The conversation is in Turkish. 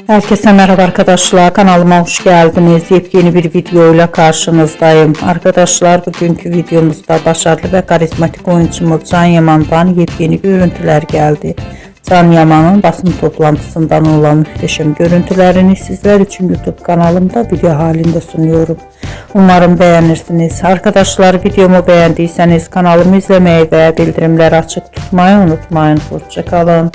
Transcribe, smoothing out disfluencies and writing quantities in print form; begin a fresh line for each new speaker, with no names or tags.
Herkese merhaba arkadaşlar, kanalıma hoş geldiniz. Yepyeni bir video ile karşınızdayım. Arkadaşlar, bugünkü videomuzda başarılı ve karizmatik oyuncumuz Can Yaman'dan yepyeni görüntüler geldi. Can Yaman'ın basın toplantısından olan muhteşem görüntülerini sizler için YouTube kanalımda video halinde sunuyorum. Umarım beğenirsiniz. Arkadaşlar, videomu beğendiyseniz kanalımı izlemeyi ve bildirimleri açık tutmayı unutmayın. Hoşça kalın.